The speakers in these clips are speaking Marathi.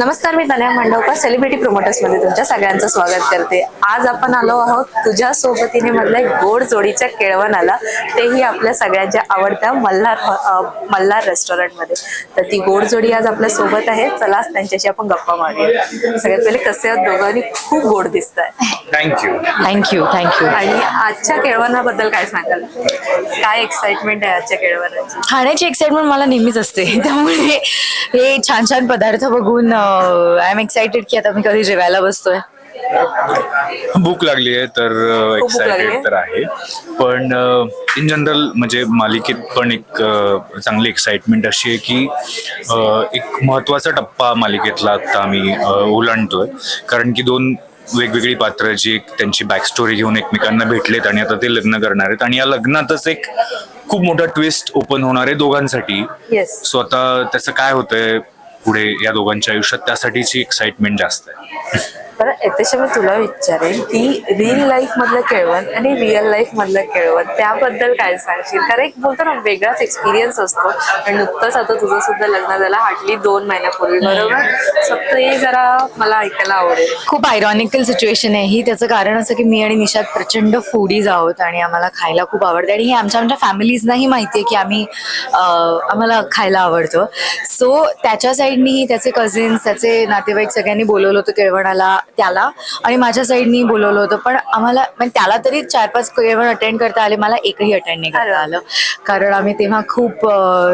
नमस्कार, मी तनया मंडवकर सेलिब्रिटी प्रोमोटर्स मध्ये तुमच्या सगळ्यांचं स्वागत करते. आज आपण आलो आहोत तुझ्या सोबतीने मधल्या एक गोड जोडीच्या केळवणाला, तेही आपल्या सगळ्यांच्या आवडत्या मल्हार रेस्टॉरंट मध्ये. तर ती गोड जोडी आज आपल्या सोबत आहे. चला त्यांच्याशी आपण गप्पा मारूया. सगळ्यात पहिले कसे आहात दोघांनी? खूप गोड दिसताय. थँक्यू. थँक्यू. आणि आजच्या केळवणाबद्दल काय सांगाल? काय एक्साइटमेंट आहे आजच्या केळवणाची? खाण्याची एक्साइटमेंट मला नेहमीच असते, त्यामुळे हे छान छान पदार्थ बघून आय एम एक्साइटेड की आता मी कधी जेवायला बसतोय. भूक लागली आहे तर एक्साइटेड तर आहे, पण इन जनरल म्हणजे मालिकेत पण एक चांगली एक्साइटमेंट अशी आहे की एक महत्वाचा टप्पा मालिकेतला आता आम्ही ओलांडतोय. कारण की दोन वेगवेगळी पात्र जी त्यांची बॅक स्टोरी घेऊन एकमेकांना भेटलेत आणि आता ते लग्न करणार आहेत आणि या लग्नातच एक खूप मोठा ट्विस्ट ओपन होणार आहे दोघांसाठी. सो आता त्याचं काय होतंय पुढे या दोघांच्या आयुष्यात, त्यासाठीची एक्साइटमेंट जास्त आहे. बरं, याच्याशी मी तुला विचारेन की रिअल लाईफ मधलं केळवण आणि रिअल लाईफ मधलं केळवण त्याबद्दल काय सांगशील? कारण एक बोलतो ना, वेगळाच एक्सपिरियन्स असतो. आणि नुकतंच आता तुझं सुद्धा लग्न झालं हार्डली 2 महिन्यापूर्वी, बरोबर? फक्त हे जरा मला ऐकायला आवडेल. खूप आयरॉनिकल सिच्युएशन आहे ही. त्याचं कारण असं की मी आणि निशाद प्रचंड फूडीज आहोत आणि आम्हाला खायला खूप आवडतं आणि हे आमच्या फॅमिलीजनाही माहिती आहे की आम्हाला खायला आवडतं. सो त्याच्या साईडनीही त्याचे कझिन्स, त्याचे नातेवाईक सगळ्यांनी बोलवलं होतं केळवणाला त्याला, आणि माझ्या साईडनी बोलवलं होतं. पण आम्हाला म्हणजे त्याला तरी 4-5 केळवण अटेंड करता आले, मला एकही अटेंड नाही करता आलं. कारण आम्ही तेव्हा खूप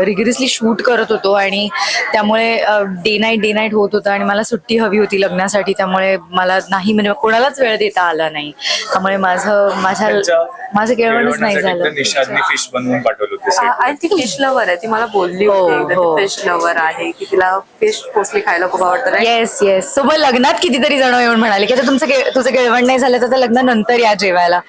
रिगरसली शूट करत होतो आणि त्यामुळे डे नाईट होत होतं आणि मला सुट्टी हवी होती लग्नासाठी. त्यामुळे मला नाही, म्हणजे कोणालाच वेळ देता आला नाही. त्यामुळे माझं केळवणच नाही झालं. निशादने फिश बनवून पाठवलं होतं. आणि ती फिश लवर आहे, ती मला बोलली होती फिश लवर आहे की तिला फिश मोस्टली खायला खूप आवडतं. येस. सो मग लग्नात कितीतरी जण येऊन म्हणाले की आता तुझं केळवण नाही झालं तर लग्नानंतर या जेवायला.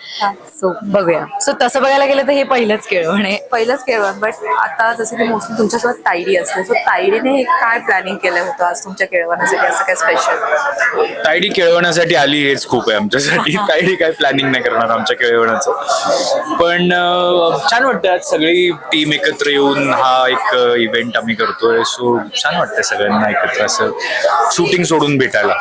सो बघूया. सो तसं बघायला गेलं तर हे पहिलंच केळवण आहे. पहिलंच केळवण. बट आता जसं की मोस्टली तुमच्यासोबत तायडी असते, सो तायडीने काय प्लॅनिंग केलं होतं आज तुमच्या केळवणासाठी? असं काय स्पेशल? तायडी केळवण्यासाठी आली हेच खूप आहे आमच्यासाठी. तायडी काय प्लॅनिंग नाही करणार आमच्या केळवणाचं, पण छान वाटतं आज सगळी टीम एकत्र येऊन हा एक इव्हेंट आम्ही करतोय. सो छान वाटतंय सगळ्यांना एकत्र असं शूटिंग सोडून भेटायला.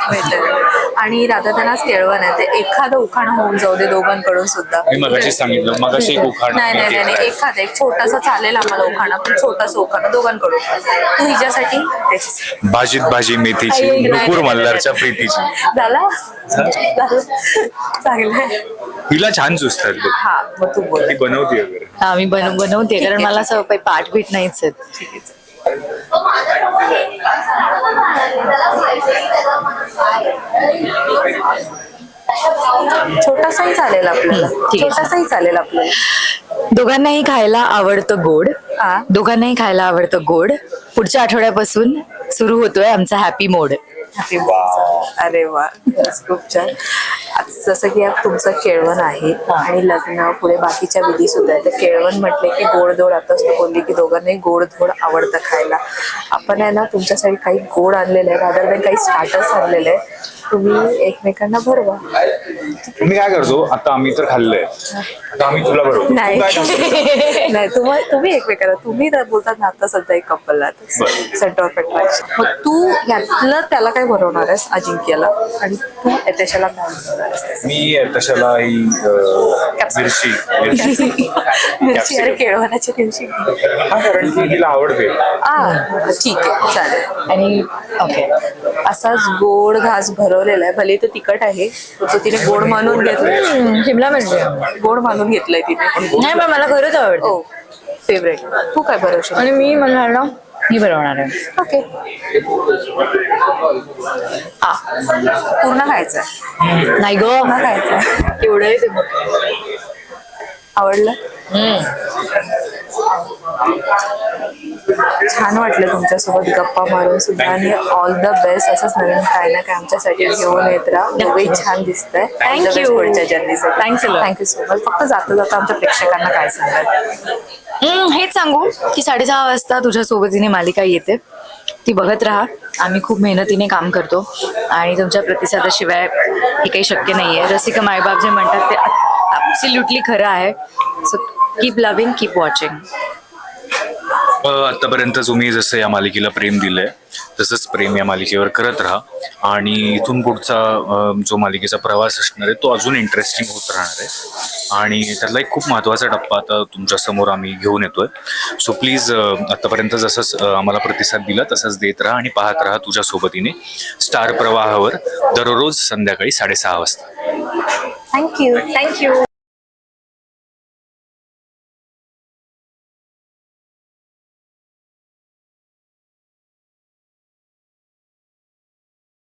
आणि राधादानाच केळवण आहे, ते एखादं उखाणं होऊन जाऊ दे दोघांकडून सुद्धा. मी मगाशी सांगितलं, मगाशी एक उखाणं. नाही, एखादं एक छोटासा चालेल आम्हाला उखाणं, पण छोटासा उखाणं दोघांकडून. तू हिच्यासाठी भाजीत भाजी मेथीची, नुपूर मल्हारच्या प्रीतीची. झाला चांगलं. हिला छान सुचतात. हा, मग तू बोल. ती बनवते वगैरे. हा, मी बनवते कारण मला असं पाठ बीट नाहीच आहेत. ठीक आहे. छोटासाही चालेल आपल्याला. छोटासाही चालेल आपल्याला. दोघांनाही खायला आवडतं गोड. दोघांनाही खायला आवडतं गोड. पुढच्या आठवड्यापासून सुरू होतोय आमचा हॅपी मोड. अरे वा, खूप छान. जसं की आज तुमचं केळवण आहे आणि लग्न पुढे बाकीच्या विधी सुद्धा आहे, तर केळवण म्हटले की गोडधोड. आताच तू बोलली की दोघांनाही गोडधोड आवडतं खायला. आपण आहे ना तुमच्यासाठी काही गोड आणलेलं आहे, रादर दॅन काही स्टार्टर्स आणलेले आहे. तुम्ही एकमेकांना भरवा. मी काय करतो आता, आम्ही तर खाल्लंय, आता आम्ही तुला भरवतो. नाही, तुम्ही एकमेकांना, तुम्ही बोलतात ना आता सध्या एक कपल सेंटर ऑफ अट्रॅक्शन. मग तू यातलं त्याला काय भरवणार आहेस अजिंक्यला, आणि तू यशला काय भरवणार आहेस? मी तशाला ही मिरची. अरे केळवणाच्या दिवशी कारण की तिला आवडते. ठीक आहे, चालेल. आणि ओके, असाच गोड घास भरवलेला आहे, भले तो तिखट आहे, तो तिने गोड मानून घेतलाय. शिमला मिरची गोड मानून घेतलंय तिने. नाही, पण मला खरंच आवडतं. फेवरेट. तू काय भरवशील? आणि मी म्हणणार ना, मी बनवणार आहे. ओके. पूर्ण खायचं नाही ग, पूर्ण खायचं. एवढं आवडलं? छान वाटलं तुमच्यासोबत गप्पा मारून सुद्धा, आणि ऑल द बेस्ट. असंच नवीन काय ना काय आमच्यासाठी घेऊन येत राहा. दोघेही छान दिसतंय. थँक्यू. पुढच्या जर्नीसाठी थँक्यू सो मच. फक्त जाता जाता आमच्या प्रेक्षकांना काय सांगाल? हेच सांगू की 6:30 वाजता तुझ्या सोबतीने मालिका येते, ती बघत राहा. आम्ही खूप मेहनतीने काम करतो आणि तुमच्या प्रतिसादाशिवाय हे काही शक्य नाहीये. रसिका मायबाप जे म्हणतात ते ॲब्सोल्युटली खरं आहे. So keep loving, keep watching. आतापर्यंत तुम्ही जसं या मालिकेला प्रेम दिलंय तसंच प्रेम या मालिकेवर करत राहा आणि इथून पुढचा जो मालिकेचा प्रवास असणार आहे तो अजून इंटरेस्टिंग होत राहणार आहे आणि त्यातला एक खूप महत्त्वाचा टप्पा आता तुमच्या समोर आम्ही घेऊन येतोय. सो प्लीज आतापर्यंत जसंच आम्हाला प्रतिसाद दिला तसंच देत राहा आणि पाहत राहा तुझ्या सोबतीने स्टार प्रवाहावर दररोज संध्याकाळी 6:30 वाजता. थँक्यू.